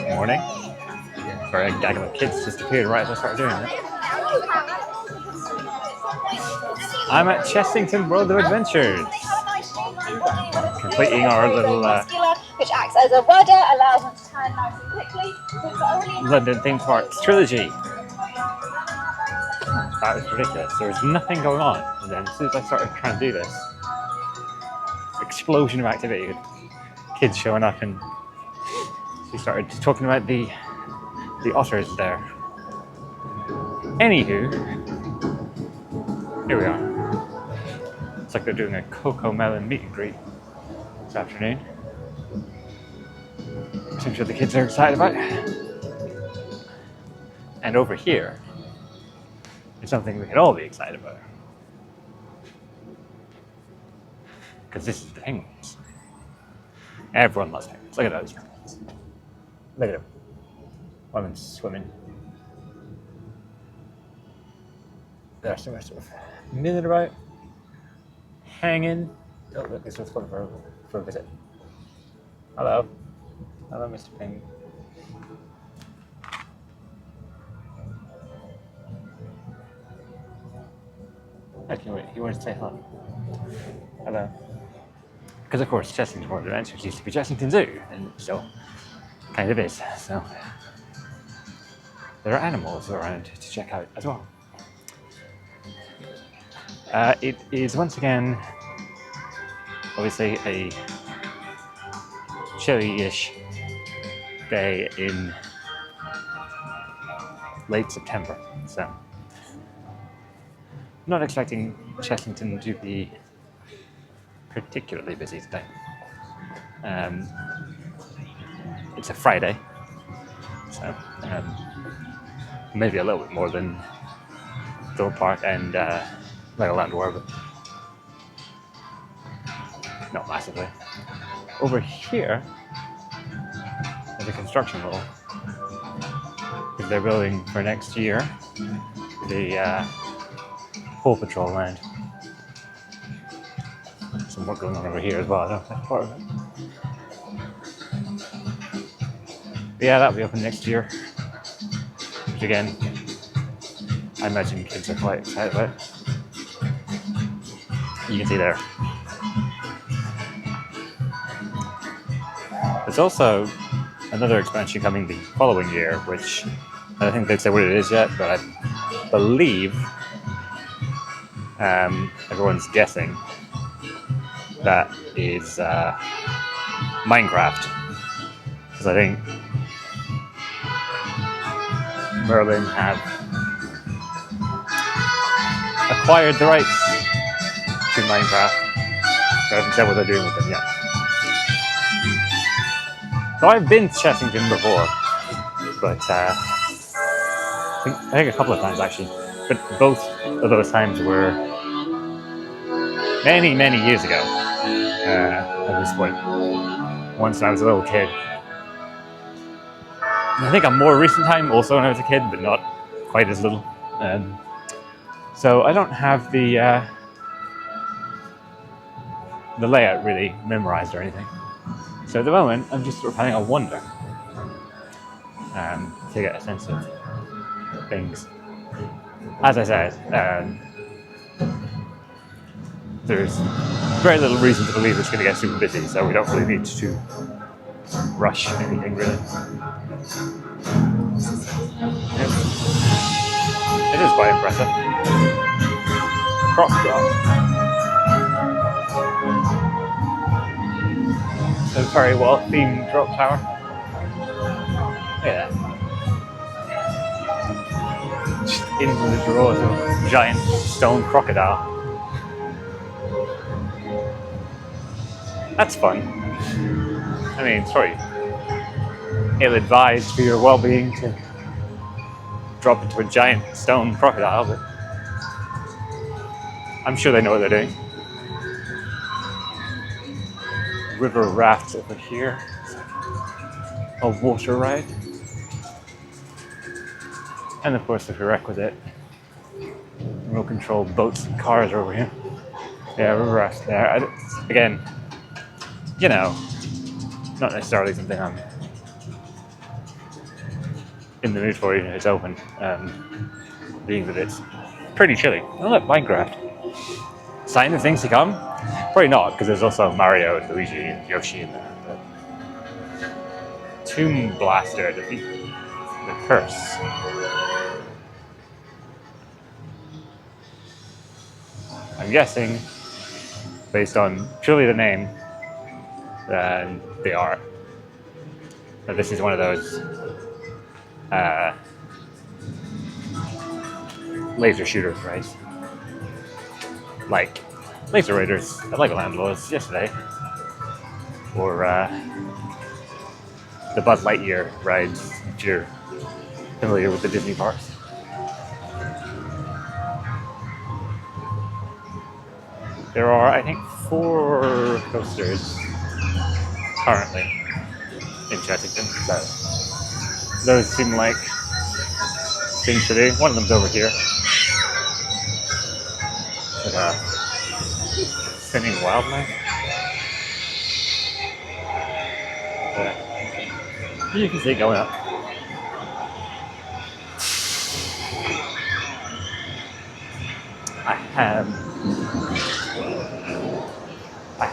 morning. Sorry, a gaggle of kids just appeared right as I started doing it. I'm at Chessington World of Adventures, completing our little which acts as a rudder, allows them to turn nice and quickly. London theme parks trilogy. That was ridiculous. There was nothing going on, and then as soon as I started trying to do this, explosion of activity, with kids showing up, and we started talking about the otters there. Anywho, here we are. It's like they're doing a Cocoa Melon meet and greet this afternoon, which I'm sure the kids are excited about. And over here is something we could all be excited about, because this is the penguins. Everyone loves penguins. Look at those penguins. Look at them. One of them swimming. There's the rest of them milling about, hanging. Oh, look, this one's going for a visit. Hello. Hello, Mr. Penguin. Okay, wait, he wants to say hello. Hello. Because, of course, Chessington World of Adventures used to be Chessington Zoo, and it still kind of is. So, there are animals around to check out as well. It is once again, obviously, a chilly-ish day in late September, so not expecting Chessington to be particularly busy today. It's a Friday, so maybe a little bit more than Thorpe Park and Legoland were, but not massively. Over here is a construction role. They're building for next year the Paw Patrol land. Some work going on over here as well. I don't know if that's part of it. But yeah, that'll be open next year. Which again, I imagine kids are quite excited about. You can see there. There's also another expansion coming the following year, which I don't think they've said what it is yet, but I believe everyone's guessing that is Minecraft. Because I think Merlin have acquired the rights to Minecraft. I haven't said what they're doing with them yet. So I've been to Chessington before, but I think a couple of times actually. But both of those times were many, many years ago at this point. Once when I was a little kid. And I think a more recent time also when I was a kid, but not quite as little. So I don't have the layout really memorized or anything. So at the moment, I'm just sort of having a wander to get a sense of things. As I said, there's very little reason to believe it's going to get super busy, so we don't really need to rush anything really. Yep. It is quite impressive. Croc Drop. So very well themed drop tower. Look at that. Just into the drawers of a giant stone crocodile. That's fun. I mean, it's probably ill-advised for your well-being to drop into a giant stone crocodile, but I'm sure they know what they're doing. River rafts over here. A water ride. And of course the prerequisite remote control boats and cars are over here. Yeah, river rafts there. Again, you know, not necessarily something I'm in the mood for it. It's open, being that it's pretty chilly. Oh look, Minecraft. Sign of things to come? Probably not, because there's also Mario and Luigi and Yoshi in there. But Tomb Blaster, defeat the curse. I'm guessing, based on purely the name, that they are. But this is one of those laser shooters, right? Like Laser Raiders at Legoland was yesterday, or the Buzz Lightyear rides, if you're familiar with the Disney parks. There are, I think, 4 coasters currently in Chessington, so those seem like things to do. One of them's over here. Spinning wildlife. You can see it going up. I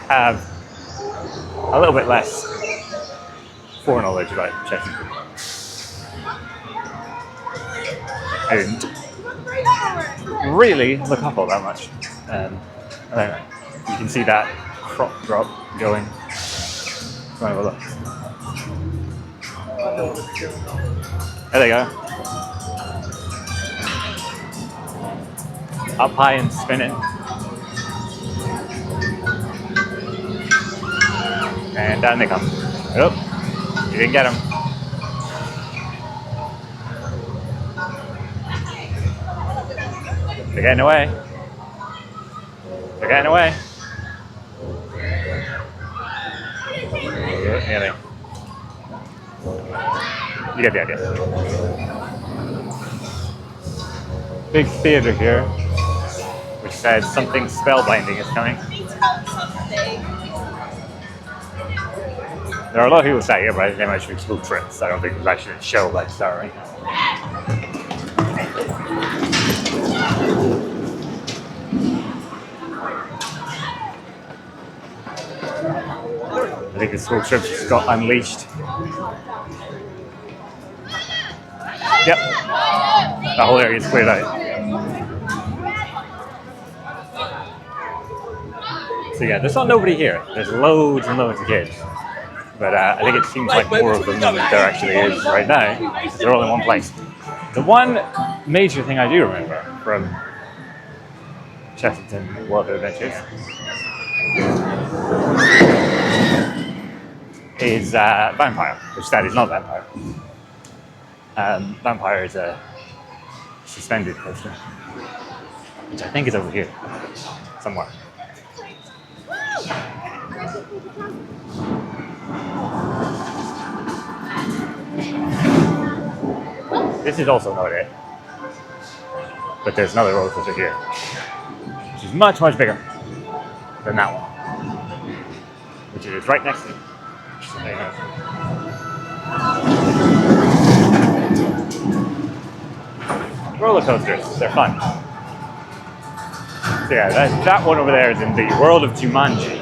have a little bit less foreknowledge about Chessington. I didn't really look up all that much. I don't know. You can see that Croc Drop going. Go have a look. There they go. Up high and spinning. And down they come. Oh, you didn't get them. They're getting away. They're getting away. Nearly. You get the idea. Big theater here, which says something spellbinding is coming. There are a lot of people sat here, but I think they might be school trips. I don't think there's actually a show like that right now. I think the school trips just got unleashed. Yep, the whole area is cleared out. So yeah, there's not nobody here. There's loads and loads of kids. But I think it seems like more of them than there actually is right now, because they're all in one place. The one major thing I do remember from Chessington World of Adventures is Vampire, which that is not Vampire. Vampire is a suspended coaster, which I think is over here somewhere. This is also not it, but there's another roller coaster here, which is much, much bigger than that one, which is right next to it. So there you go. Roller coasters, they're fun. So yeah, that one over there is in the World of Jumanji.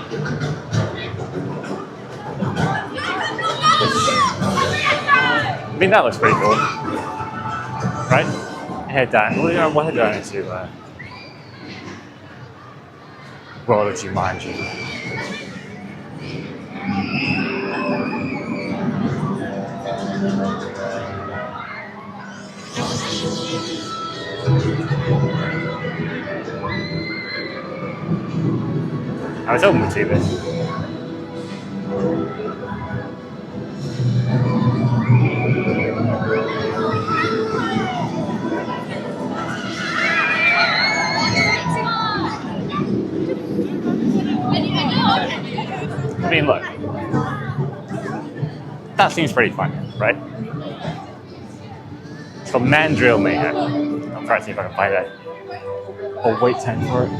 I mean, that looks pretty cool. Right? Head down. We'll head down into World of Jumanji. I was hoping to see this. I mean, look, that seems pretty fun, right? It's called Mandrill Mayhem. I'll try to see if I can find that. Oh, wait time for it.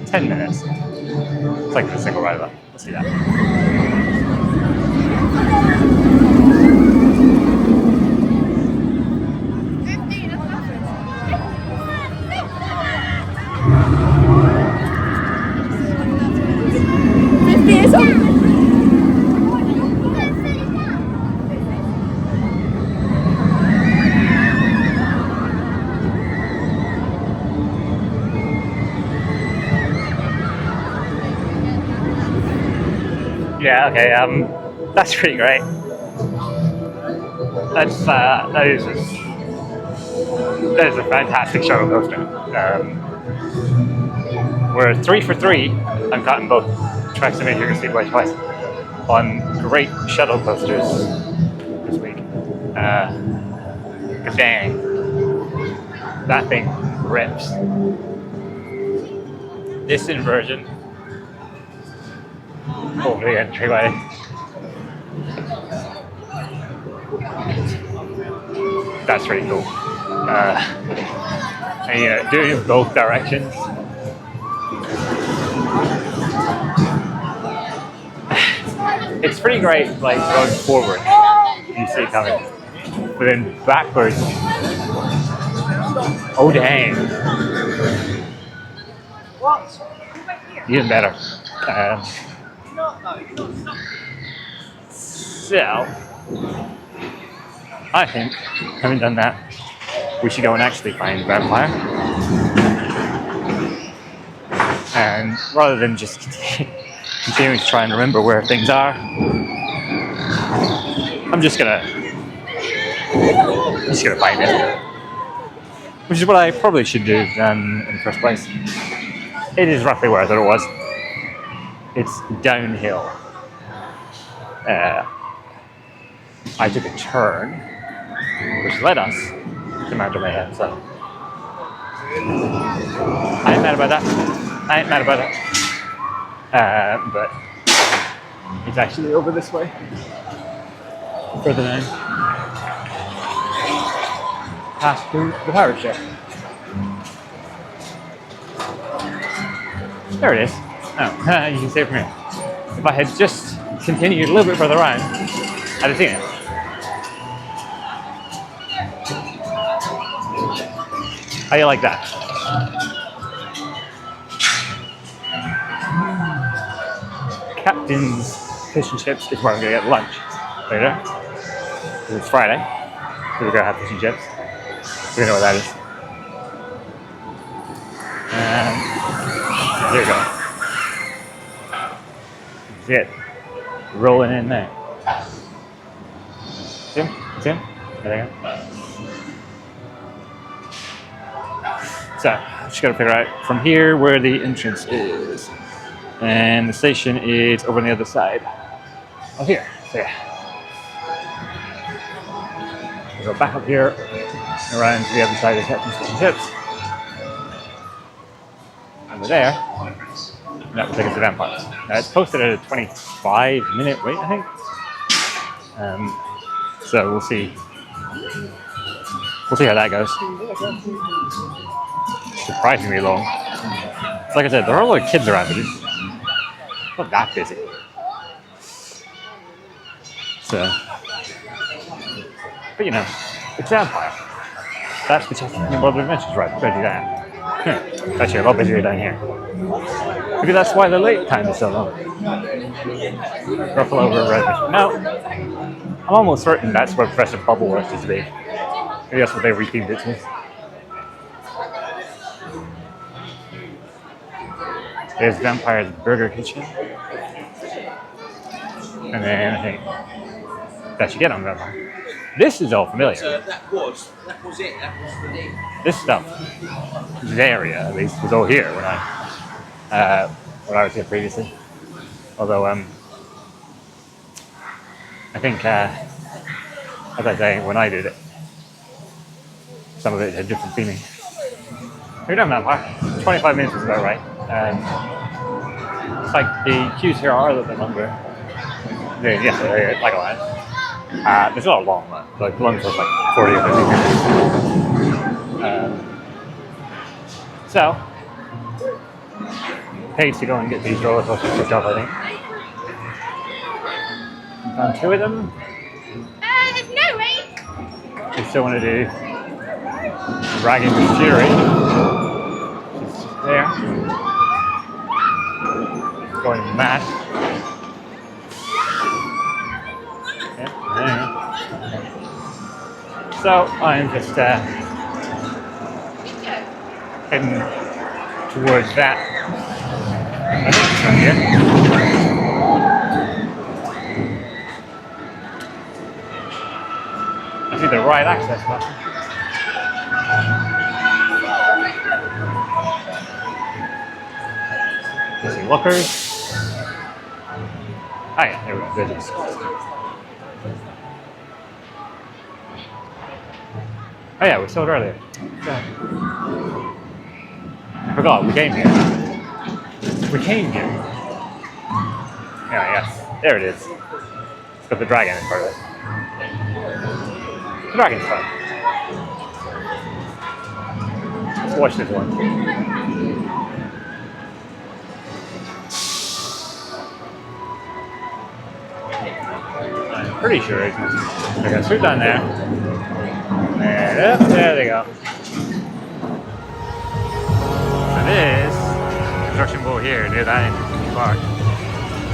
10 minutes. It's like a single ride up. Let's see that. Yeah, okay, that's pretty great. That is a fantastic shuttle coaster. We're 3 for 3. I'm cutting both tracks of Major Speedway twice on great shuttle coasters this week. Dang, that thing rips. This inversion over the entryway. That's pretty cool. And doing it in both directions. It's pretty great, like going forward, you see it coming, but then backwards. Oh dang! What? Even better. So, I think, having done that, we should go and actually find Vampire. And rather than just continuing to try and remember where things are, I'm just gonna find it. Which is what I probably should do in the first place. It is roughly where I thought it was. It's downhill. I took a turn, which led us to Mandrill Mayhem, so I ain't mad about that. But it's actually over this way, further down, past the pirate ship. There it is. Oh, you can see it from here. If I had just continued a little bit further around, I'd have seen it. How do you like that? Captain's Fish and Chips is where I'm going to get lunch later. Because it's Friday. So we're going to have fish and chips. We're going to know what that is. There you go. That's it. Rolling in there. Tim? There you go. So, just got to figure out from here where the entrance is. And the station is over on the other side. Oh, here. So, yeah. We'll go back up here, around to the other side of Captain's Fish and Chips. Over there, and that will take us to Vampire. Now, it's posted at a 25-minute wait, I think. So we'll see. We'll see how that goes. Surprisingly long. Like I said, there are a lot of kids around, but it's not that busy. So, but it's Vampire. That's the Chessington World of Adventures, right? Go do that. Actually, a lot busier down here. Maybe that's why the late time is so long. Gruffalo River Ride Adventure. No, I'm almost certain that's where Professor Bubbleworks used to be. Maybe that's what they rethemed it to. There's Vampire's Burger Kitchen. And then I think that should get on Vampire. This is all familiar. That was it. That was the name. This stuff, this area at least, was all here when I was here previously. Although, I think, as I say, when I did it, some of it had different feeling. We're done, Vampire. 25 minutes is about right. It's like the queues here are a little bit longer. Yes, they're like a lot. There's not a long one. Like the longest was like 40 or 50 minutes. So, paid to go and get these roller coasters for stuff, I think. Done 2 of them. There's no way. We still want to do Dragon Fury. It's just there. Going mad. Yep, there. So I'm just heading towards that. I think it's from here. see the ride access button. You see lockers. Oh yeah, there we go. There it is. Oh yeah, we saw it earlier. I forgot, we came here. We came here. Yeah, yes. There it is. It's got the dragon in front of it. The dragon's fun. Let's watch this one. I'm pretty sure it's they're gonna swoop down there. And up, there they go. So this construction boat here near that end park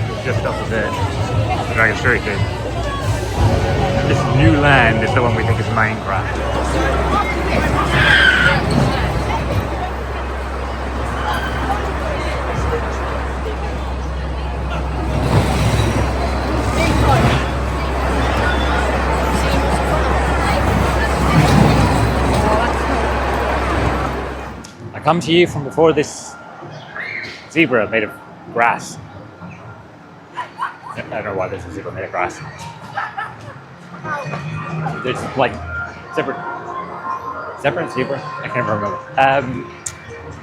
is just opposite the Dragon's Fury thing. This new land is the one we think is Minecraft. I come to you from before this zebra made of grass. I don't know why there's a zebra made of grass. There's like zebra and zebra. I can't remember.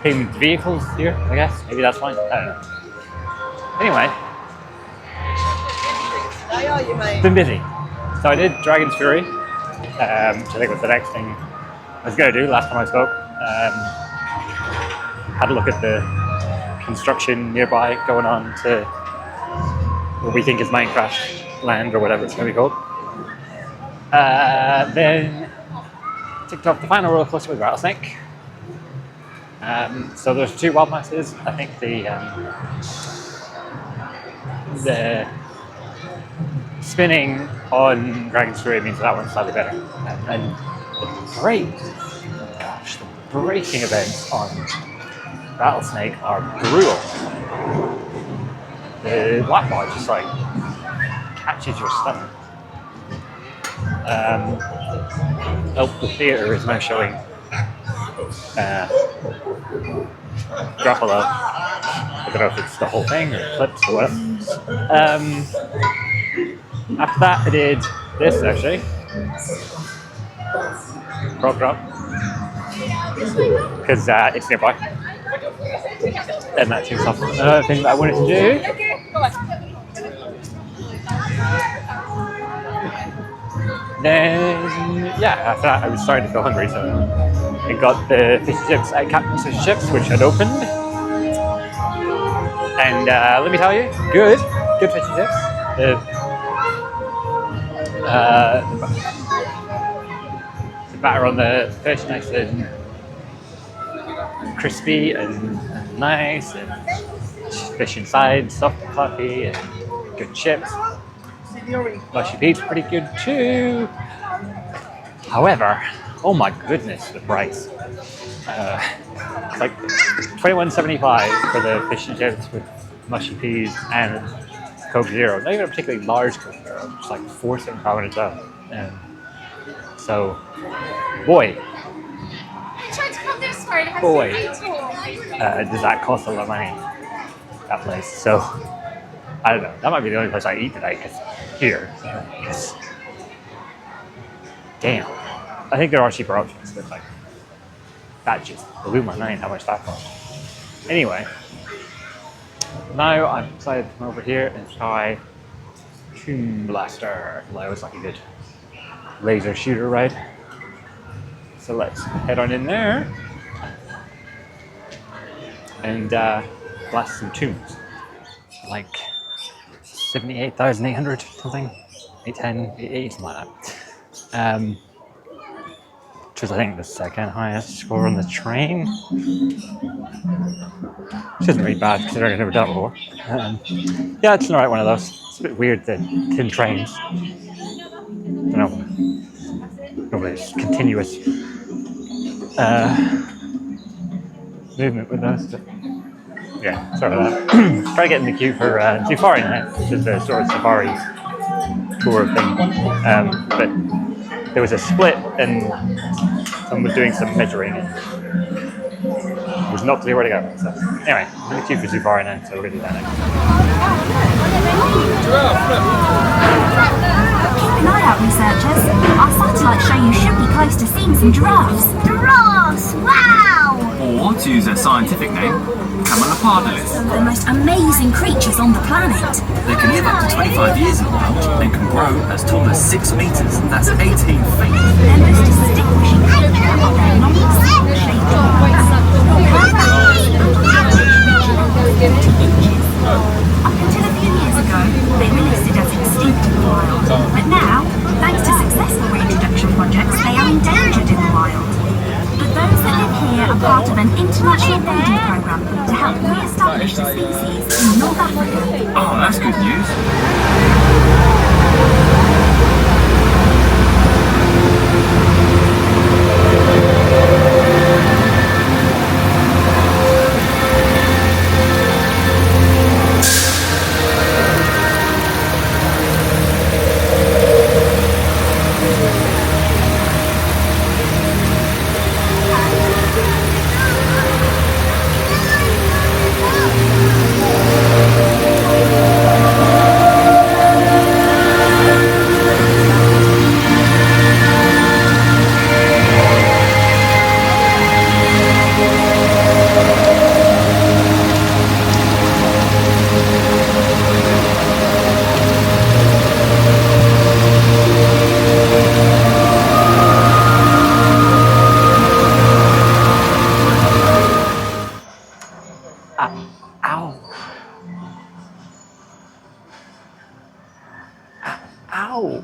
Themed vehicles here, I guess. Maybe that's fine. I don't know. Anyway, it's been busy. So I did Dragon's Fury, which I think was the next thing I was going to do last time I spoke. Had a look at the construction nearby going on to what we think is Minecraft land or whatever it's going to be called. Then ticked off the final roller coaster with Rattlesnake. So there's 2 wild masses. I think the spinning on Dragon's Fury means that one's slightly better. And the braking events on Rattlesnake are brutal. The black bar just like catches your stomach. The theatre is now showing Gruffalo. I don't know if it's the whole thing or clips or what. After that, I did this actually. Croc Drop. Because it's nearby. And that seems off. Another thing that I wanted to do. Then, yeah, after that I was starting to feel hungry, so I got the fish and chips at Captain's Fish and Chips, which had opened. And let me tell you, good fish and chips. The batter on the fish, nice and crispy and nice, and fish inside, soft and fluffy, and good chips. Mushy peas pretty good too. However, oh my goodness, the price. It's like $21.75 for the fish and chips with mushy peas and Coke Zero. Not even a particularly large Coke Zero, just like $4.75 on its own. So, boy, does that cost a lot of money, that place. So, I don't know. That might be the only place I eat today, because here. Damn. I think there are cheaper options, but like, that just blew my mind how much that cost. Anyway, now I'm excited to come over here and try Toon Blaster. I always like a good laser shooter ride. So let's head on in there and blast some tunes. Like 78,800 something, 810, 880, something like that. Which is I think the second highest score on the train. Which isn't really bad considering I've never done it before. Yeah, it's an alright one of those. It's a bit weird, the tin trains. I don't know. Normally it's continuous movement with those. But yeah, sorry about that. Try to get in the queue for Zufari now, which is the sort of safari tour thing. But there was a split and someone was doing some measuring. It was not clear where to go. So anyway, I'm going to queue for Zufari now, so we're going to do that next. Keep an eye out, researchers. Our satellite show you should be close to seeing some giraffes. Giraffes! Wow! Or, to use their scientific name, camelopardalis. The most amazing creatures on the planet. They can live up to 25 years in the wild and can grow as tall as 6 meters. That's 18 feet. Their most distinguishing feature are their long, sail-shaped backs. Up until a few years ago, they were listed as extinct in the wild. But now, thanks to successful reintroduction projects, they are endangered in the wild. But those that live here are part of an international breeding program to help re-establish the species in North Africa. Oh, that's good news. Ow!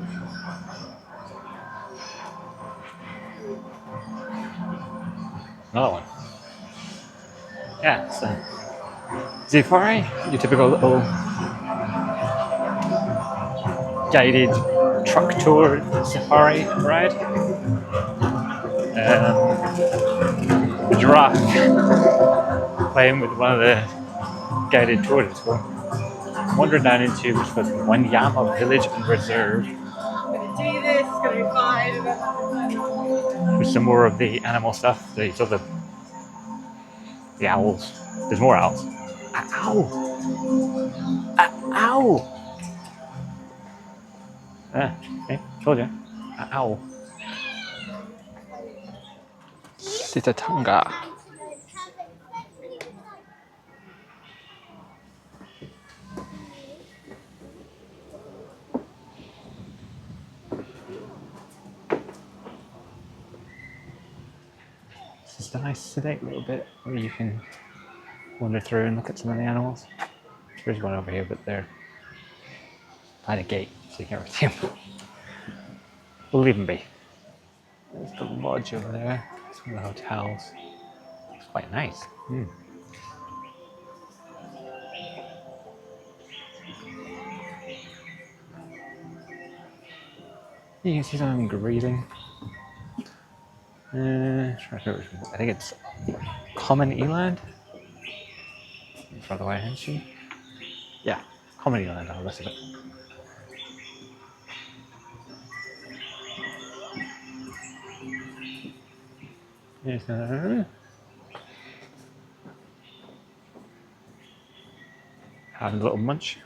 Another one. Yeah, so Zufari, your typical little guided truck tour safari ride. The giraffe playing with one of the guided tours. We're wandering down into which was Wanyama Village and Reserve. Gonna do this, it's gonna be fine. With some more of the animal stuff. So you saw the owls. There's more owls. Ow! Ow! Okay, told you. Ow. Sitatanga. It's just a nice sedate little bit where you can wander through and look at some of the animals. There's one over here, but they're behind a gate, so you can't really see them. We'll leave them be. There's the lodge over there. It's one of the hotels. It's quite nice. You can see something grazing. I think it's common eland. Further away, isn't she? Yeah, common eland, I'll listen to it. There's another. Having a little munch.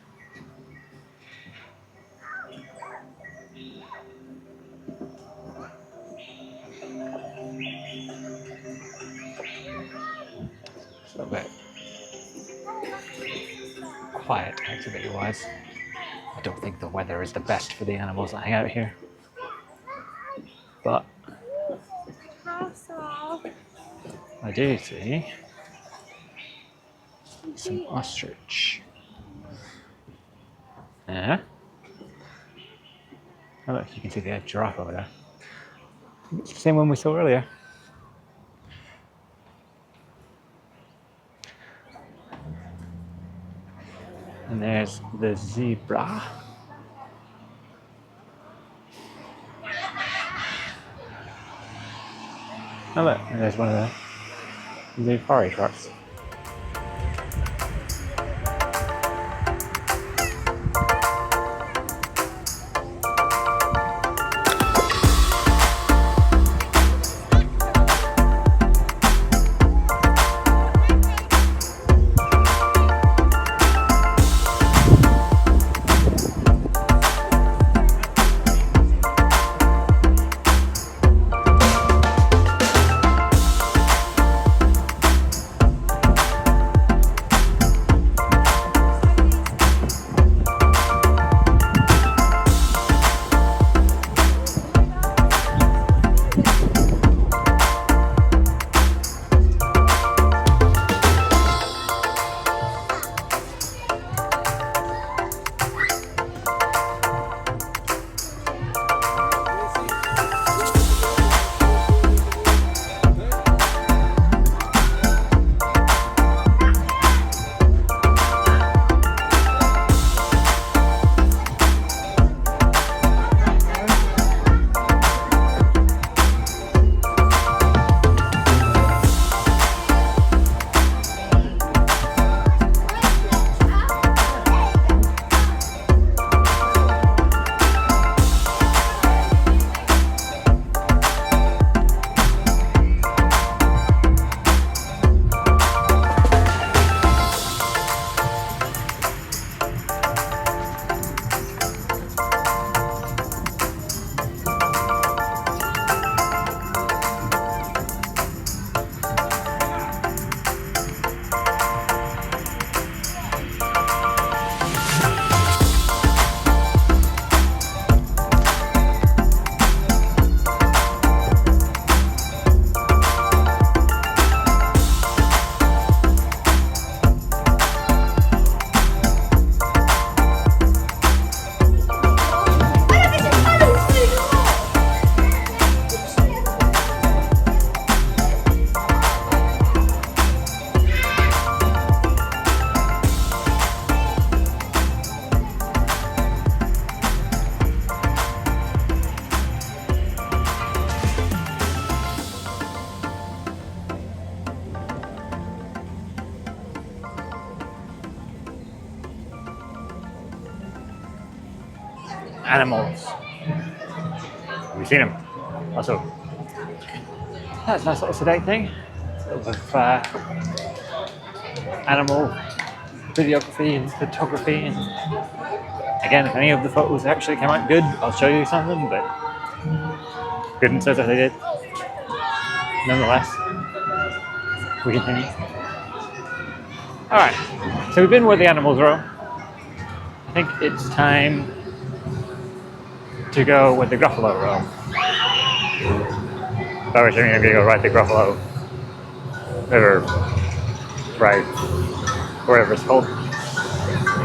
It's a little bit quiet activity-wise. I don't think the weather is the best for the animals that hang out here. But I do see some ostrich. Yeah. Oh look, you can see the giraffe over there. It's the same one we saw earlier. And there's the zebra. Oh look, and there's one of the Zufari trucks. animals. Have you seen them? Also, that's a nice little sedate thing. Sort of animal videography and photography. And again, if any of the photos actually came out good, I'll show you some of them, but goodness knows if they did. Nonetheless, we continue. Alright, so we've been where the animals roam. I think it's time to go with the Gruffalo roam. So I was thinking I'm going to go ride the Gruffalo River Ride, whatever it's called.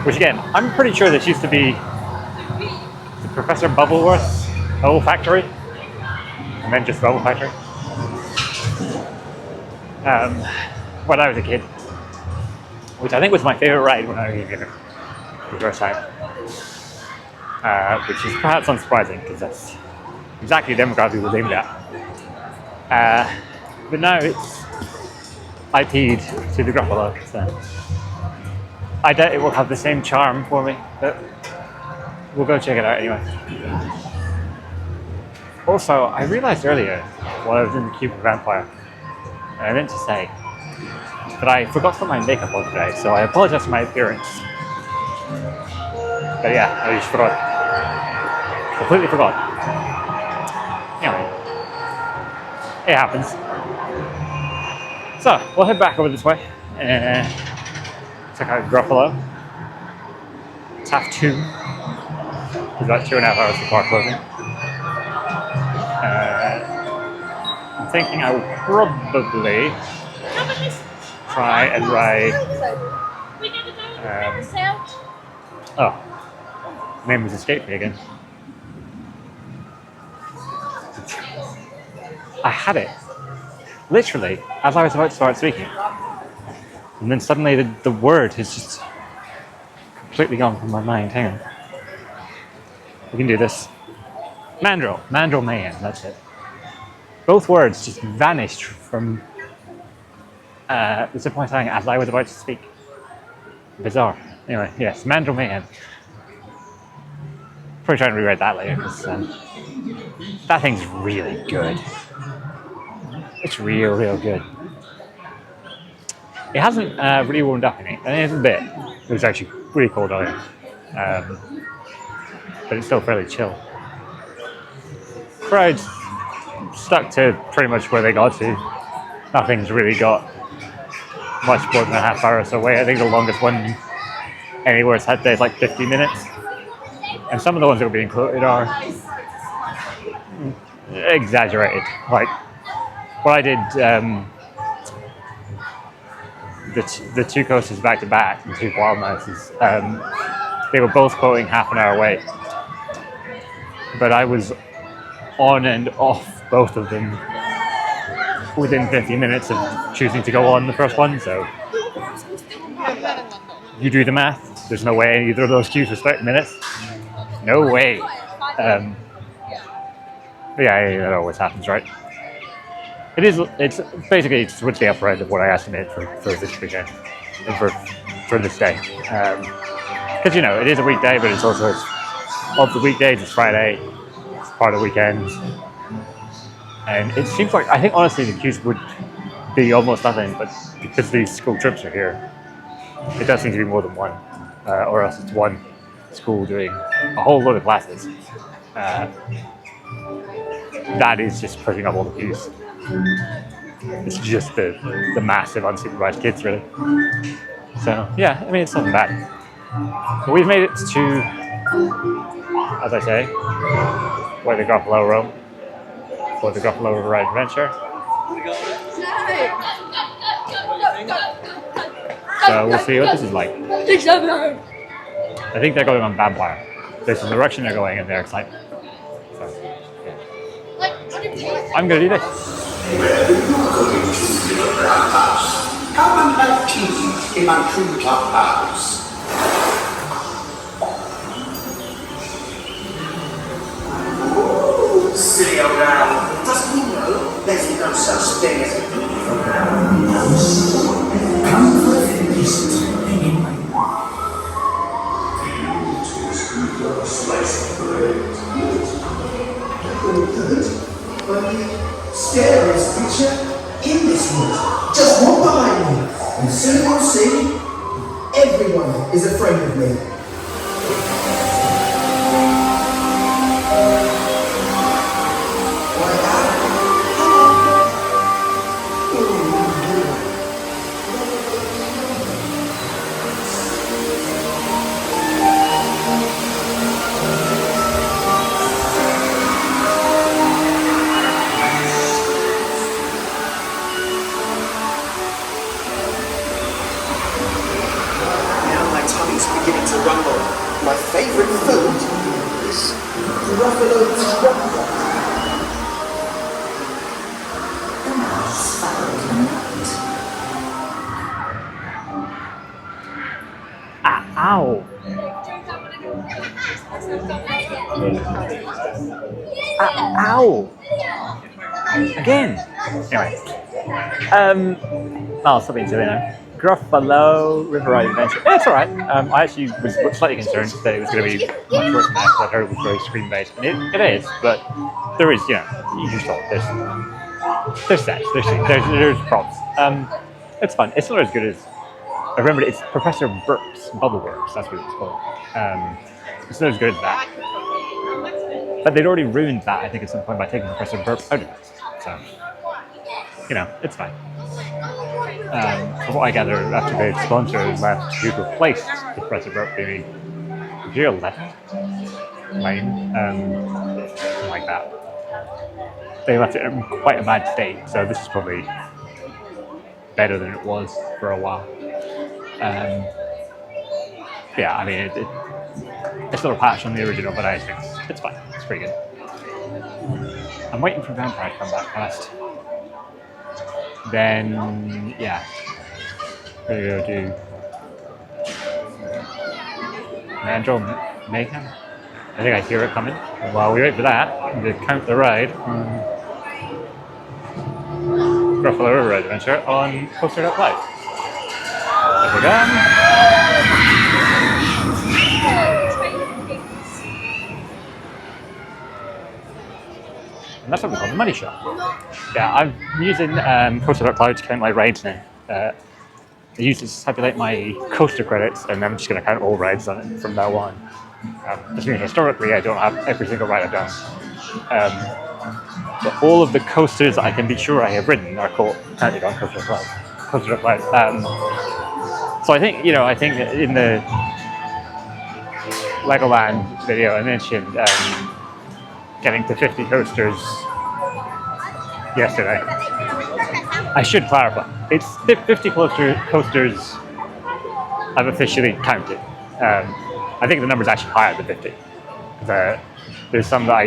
Which again, I'm pretty sure this used to be the Professor Bubbleworks Bubble Factory, and then just Bubble Factory. When I was a kid, which I think was my favorite ride when I was younger, the first time. Which is perhaps unsurprising because that's exactly the demographic it was aimed at. But now it's IP'd to the Gruffalo, so I doubt it will have the same charm for me, but we'll go check it out anyway. Also, I realized earlier while I was in the Cube of Vampire, and I meant to say that I forgot to put my makeup on today, so I apologize for my appearance. But yeah, I just forgot. Completely forgot. Anyway, it happens. So, we'll head back over this way and check out Gruffalo. It's 2:30. It's about 2.5 hours before closing. I'm thinking I will probably try and ride. Oh, name has escaped me again. I had it literally as I was about to start speaking, and then suddenly the word has just completely gone from my mind. Hang on, we can do this. Mandrill Mayhem. That's it. Both words just vanished from the tip of my tongue as I was about to speak. Bizarre. Anyway, yes, Mandrill Mayhem. Probably try and rewrite that later because that thing's really good. It's real good. It hasn't really warmed up in it. I mean, it's a bit. It was actually really cold out, but it's still fairly chill. Crowds stuck to pretty much where they got to. Nothing's really got much more than a half hour or so away. I think the longest one anywhere it's had today is like 50 minutes. And some of the ones that will be included are exaggerated. Like, what I did, the two coasters back to back, the two wild mouses, they were both quoting half an hour wait. But I was on and off both of them within 50 minutes of choosing to go on the first one, so you do the math. There's no way either of those queues was 30 minutes. No way. But yeah, that always happens, right? It's basically towards the upper end of what I estimated for this weekend, and for this day. Because, you know, it is a weekday, but it's also, of the weekdays, it's Friday, it's part of the weekend. And it seems like, I think honestly the queues would be almost nothing, but because these school trips are here, it does seem to be more than one, or else it's one school doing a whole load of classes. That is just pushing up all the queues. It's just the massive unsupervised kids, really. So yeah, I mean, it's not bad. But we've made it to, as I say, where the Gruffalo roam, for the Gruffalo River Ride Adventure. So we'll see what this is like. I think they're going on Vampire. Based on the direction they're going and their excitement. So, yeah. I'm gonna do this. Come and have tea in my true top house. Ooh, silly old owl. Doesn't he know there's no such thing as a beautiful brown nose? Come for a feast in my wine. Slice of bread. scariest creature in this world. Just walk behind me, and soon you'll see everyone is afraid of me. Beginning to rumble. My favourite food is Gruffalo River. Ow! Ow! Again! Anyway. I'll stop being silly now. Gruffalo River Ride Adventure. It's alright. I actually was slightly concerned that it was going to be much worse than that because I heard it was very screen based. And it is, but there is, you saw there's sets, there's props. It's fun. It's not as good as, I remember it's Professor Burp's Bubbleworks, that's what it's called. It's not as good as that. But they'd already ruined that, I think, at some point by taking Professor Burp out of it. So, it's fine. From what I gather, after the sponsor left, who replaced the Professor Burp being Mandrill Mayhem, something like that. They left it in quite a bad state, so this is probably better than it was for a while. Yeah, I mean, it's not a patch on the original, but I think it's fine. It's pretty good. I'm waiting for Vampire to come back first. Then, yeah, we're going to do Mandrill Mayhem. I think I hear it coming. While we wait for that, to count the ride on Gruffalo River Ride Adventure on Coaster.Cloud. There we go. And that's what we call the money shot. Yeah, I'm using Coaster.Cloud to count my rides now. I use it to tabulate my coaster credits, and I'm just going to count all rides on it from now on. Just means historically, I don't have every single ride I've done. But all of the coasters I can be sure I have ridden are counted on Coaster.Cloud. So I think, I think in the Legoland video I mentioned getting to 50 coasters yesterday. I should clarify. It's 50 coasters I've officially counted. I think the number's actually higher than 50. There's some that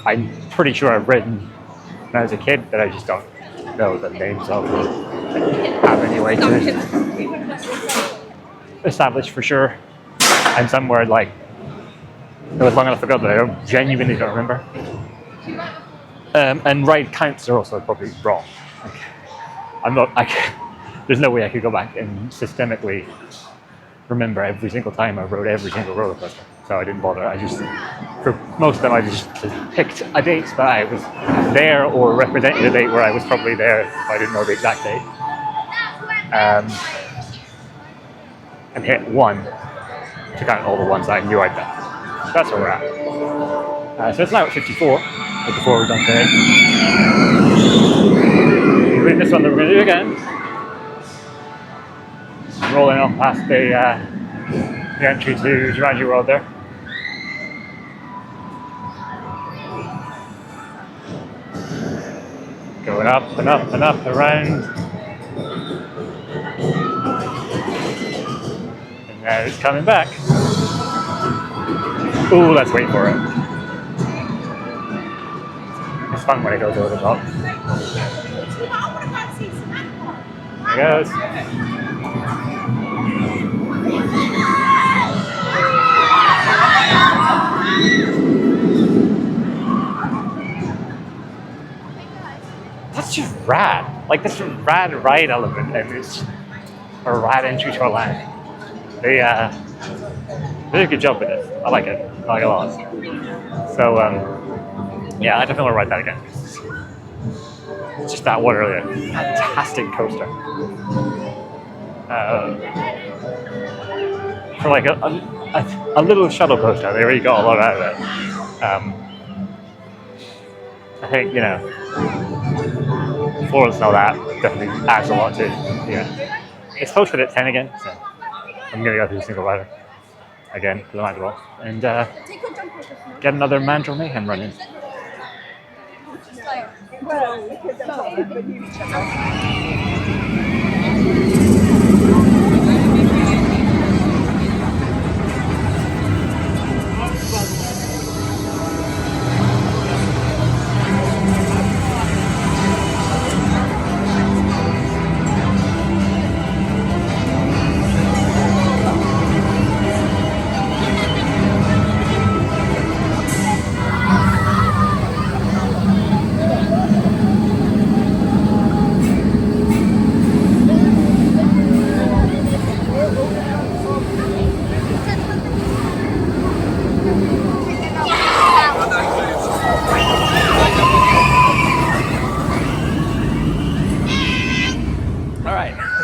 I'm pretty sure I've ridden when I was a kid that I just don't know the names of or have any way to establish for sure. And somewhere like it was long enough ago that I genuinely don't remember. And ride counts are also probably wrong. There's no way I could go back and systemically remember every single time I rode every single roller coaster. So I didn't bother. For most of them, I just picked a date that I was there or represented a date where I was probably there if I didn't know the exact date. And hit 1 to count all the ones I knew I'd done. So that's where we're at. So it's now at 54, before we're done today. Doing this one that we're going to do again. Rolling on past the entry to Jumanji World there. Going up and up and up around. And now it's coming back. Ooh, let's wait for it. It's fun when it goes over the top. There it goes. That's just rad. Like, that's a rad ride element, and it's a rad entry to a land. They did a good job with it. I like it. I like it a lot. So, yeah, I definitely want to ride that again. just that one earlier. Fantastic coaster. For like a little shuttle coaster, they really got a lot out of it. I think, you know, Florence and all that definitely adds a lot to it. Yeah. It's posted at 10 again, so I'm going to go through single rider again for the Mandrill and get another Mandrill Mayhem run in.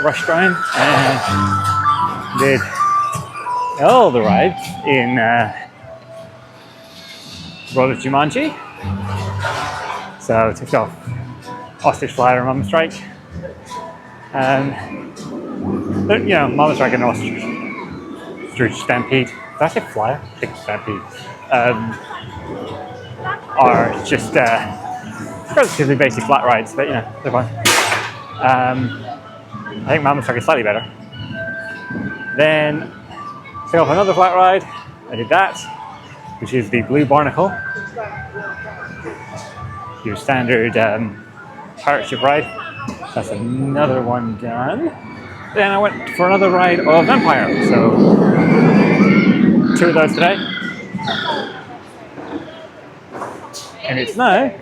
Rush grind and did all the rides in World of Jumanji. So ticked off Ostrich Slider, Mamba Strike, and you know, Mamba Strike and Ostrich Stampede. Did I say Flyer? I think Stampede. Are just relatively basic flat rides, but you know, they're fun. I think Mamba Strike is slightly better. Then took off another flat ride. I did that, which is the Blue Barnacle. Your standard pirate ship ride. That's another one done. Then I went for another ride of Empire. So 2 of those today. And it's now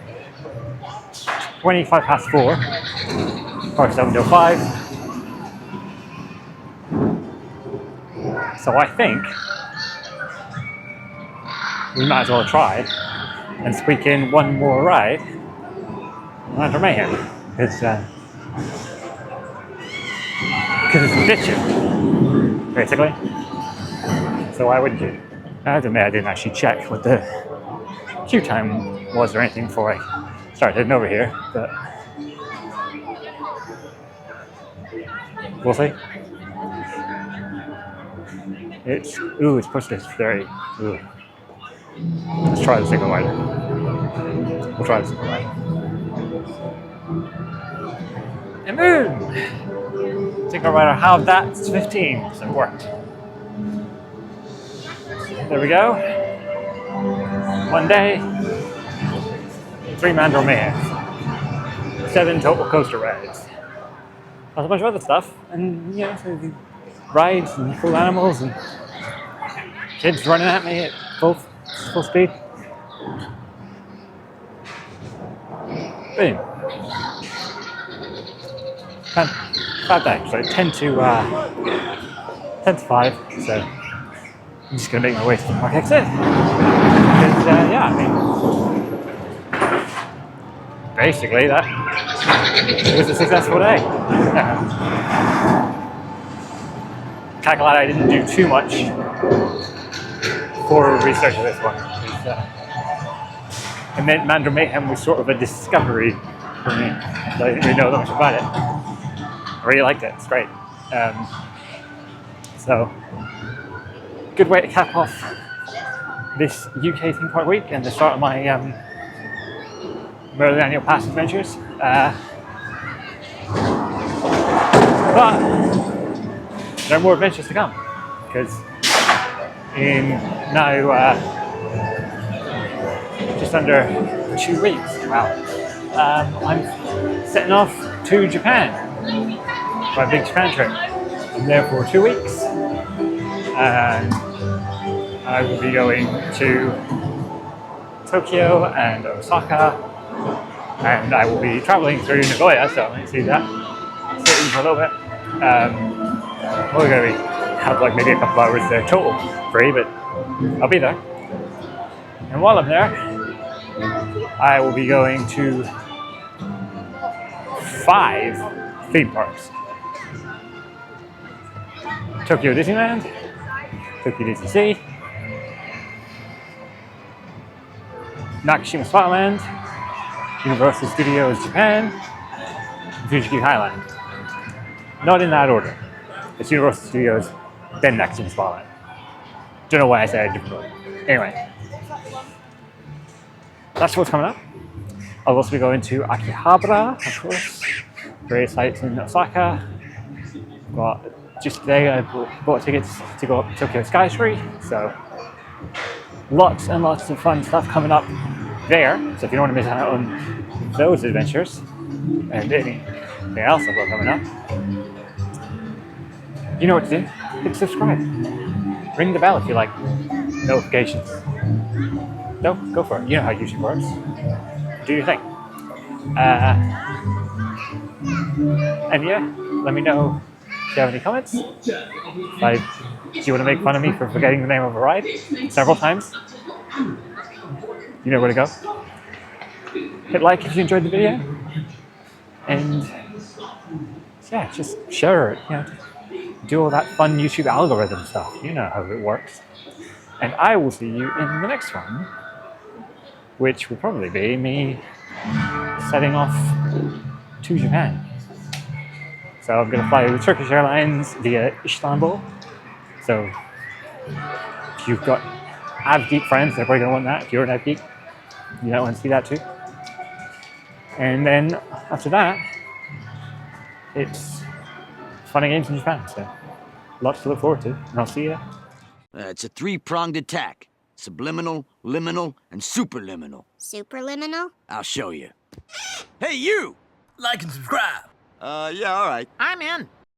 4:25. Or 7 till 5. So I think we might as well try and squeak in one more ride on Mayhem, because it's bitching, basically. So why wouldn't you? I have to admit, I didn't actually check what the queue time was or anything before I started heading over here, but we'll see. It's posted as 30. Ooh. Let's try the single rider. We'll try the single rider. And boom! Single rider, have that, it's 15, so it worked. There we go. 1 day, 3 Mandrill Mayhems, 7 total coaster rides. Plus a bunch of other stuff, and you know, so the rides and cool animals and kids running at me at full speed. Boom. Bad day, so 10 to 5, so I'm just going to make my way to the park exit. Because, yeah, I mean, basically that was a successful day. Kind of glad I didn't do too much for research of this one. And then Mandrill Mayhem was sort of a discovery for me. So I didn't really know that much about it. I really liked it, it's great. So, good way to cap off this UK theme park week and the start of my Merlin Annual Pass adventures. But there are more adventures to come, because in now just under 2 weeks, wow, I'm setting off to Japan for a big Japan trip. I'm there for 2 weeks, and I will be going to Tokyo and Osaka, and I will be traveling through Nagoya, so I might see that city for a little bit. We're going to have like maybe a couple of hours there total free, but I'll be there. And while I'm there, I will be going to 5 theme parks. Tokyo Disneyland, Tokyo Disney Sea, Nakashima Spotland, Universal Studios Japan, and Fujiki Highland. Not in that order. It's Universal Studios, then Nakashima Spotland. Don't know why I said it different order. Anyway, that's what's coming up. I'll also be going to Akihabara, of course, various sites in Osaka. Got just today I bought tickets to go up to Tokyo Sky Tree, so lots and lots of fun stuff coming up there. So if you don't want to miss out on those adventures and anything else I've got coming up, you know what to do. Hit subscribe. Ring the bell if you like notifications. No, go for it. You know how YouTube works. Do your thing. And yeah, let me know if you have any comments. Like, do you want to make fun of me for forgetting the name of a ride several times? You know where to go. Hit like if you enjoyed the video. And yeah, just share it. You know, do all that fun YouTube algorithm stuff. You know how it works. And I will see you in the next one, which will probably be me setting off to Japan. So I'm going to fly with Turkish Airlines via Istanbul. So if you've got AvGeek friends, they're probably going to want that. If you're an AvGeek, you might want to see that too. And then after that, it's fun and games in Japan. So lots to look forward to. And I'll see you. It's a 3-pronged attack. Subliminal, liminal, and superliminal. Superliminal? I'll show you. Hey, you! Like and subscribe. Yeah, all right. I'm in.